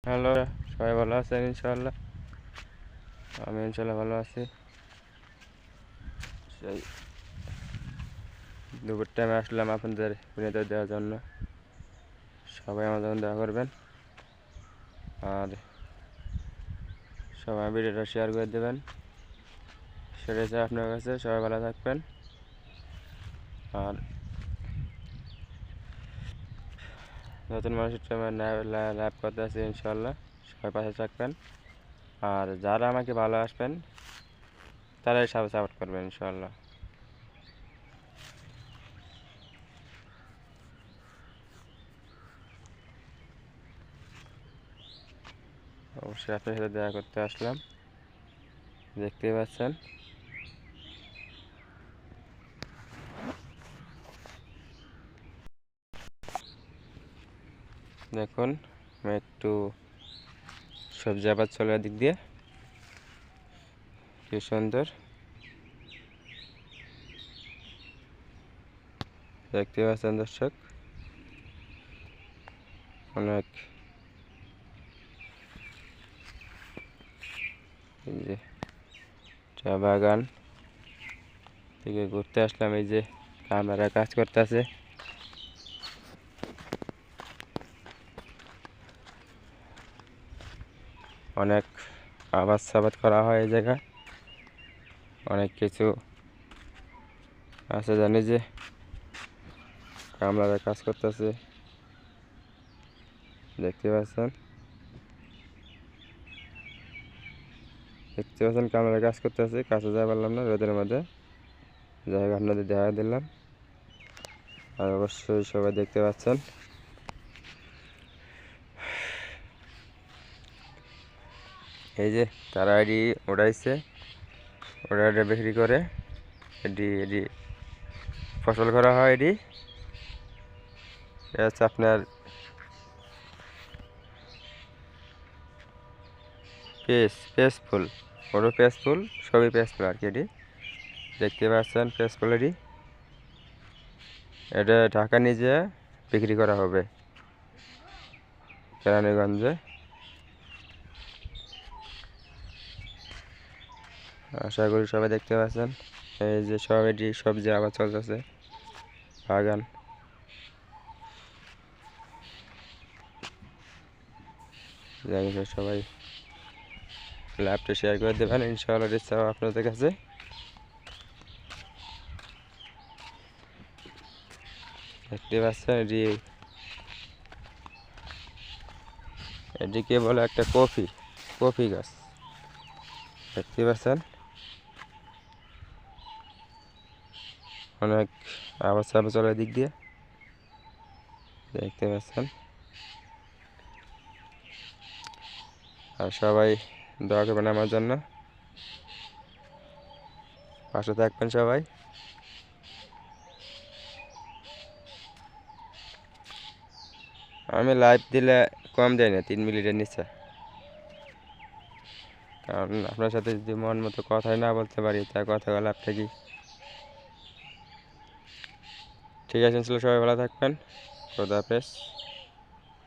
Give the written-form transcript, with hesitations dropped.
Hello, সবাই ভালো আছেন ইনশাআল্লাহ। আমি ইনশাআল্লাহ ভালো আছি। সেই দুপুর টাইমে আসলাম আপনাদের বিনোদন দেওয়ার জন্য। সবাই আমার জন্য দোয়া করবেন আর সবাই ভিডিওটা শেয়ার করে দেবেন। সেটাই চাই আপনার কাছে। সবাই ভালো থাকবেন আর নতুন মানুষের টাইমে লাইভ করতে আছি ইনশাআল্লাহ। সবাই পাশে থাকবেন আর যারা আমাকে ভালোবাসবেন তারাই সবাই সাপোর্ট করবেন ইনশাআল্লাহ। অবশ্যই আপনার সাথে দেখা করতে আসলাম, দেখতেই পাচ্ছেন। দেখুন আমি একটু সবজি আবাদ চলে দিক দিয়ে, কি সুন্দর দেখতে পাচ্ছেন দর্শক। অনেক এই যে চা বাগান থেকে ঘুরতে আসলাম। এই যে ক্যামেরা কাজ করতেছে। অনেক আবাদ সাবাদ করা হয় এই জায়গায়, অনেক কিছু আছে জানি যে ক্যামেরা কাজ করতেছে, দেখতে পাচ্ছেন। ক্যামেরা কাজ করতেছে, কাছে যাই পারলাম না রোদের মধ্যে, জায়গা আপনাদের দেখা দিলাম। আর অবশ্যই সবাই দেখতে পাচ্ছেন এই যে তারা এটি উড়াইছে, ওটা বিক্রি করে এটি ফসল করা হয়। এটি হচ্ছে আপনার পেঁয়াজ ফুল, বড় পেঁয়াজ ফুল, সবই পেঁয়াজ ফুল আর কি। এটি দেখতে পাচ্ছেন পেঁয়াজ ফুল। এটা ঢাকা নিয়ে বিক্রি করা হবে কেরানীগঞ্জে। আশা করি সবাই দেখতে পাচ্ছেন। এই যে সব এটি সবজি আবার চলতেছে, বাগান। সবাই লাইভটা শেয়ার করে দেবেন ইনশাআল্লাহ। চাও আপনাদের কাছে। দেখতে পাচ্ছেন এটিকে বলে একটা কফি গাছ, দেখতে পাচ্ছেন। অনেক আবার চাপা চলার দিক দিয়ে দেখতে পাচ্ছেন। আর সবাই দোয়া করবেন আমার জন্য, পাশে থাকবেন সবাই। আমি লাইভ দিলে কম দেয় না, 3 মিনিটের নিচে, কারণ আপনার সাথে যদি মন মতো কথাই না বলতে পারি তা কথা বলে লাভটা কি। ঠিক আছে, সবাই ভালো থাকবেন। খোদা হাফেজ।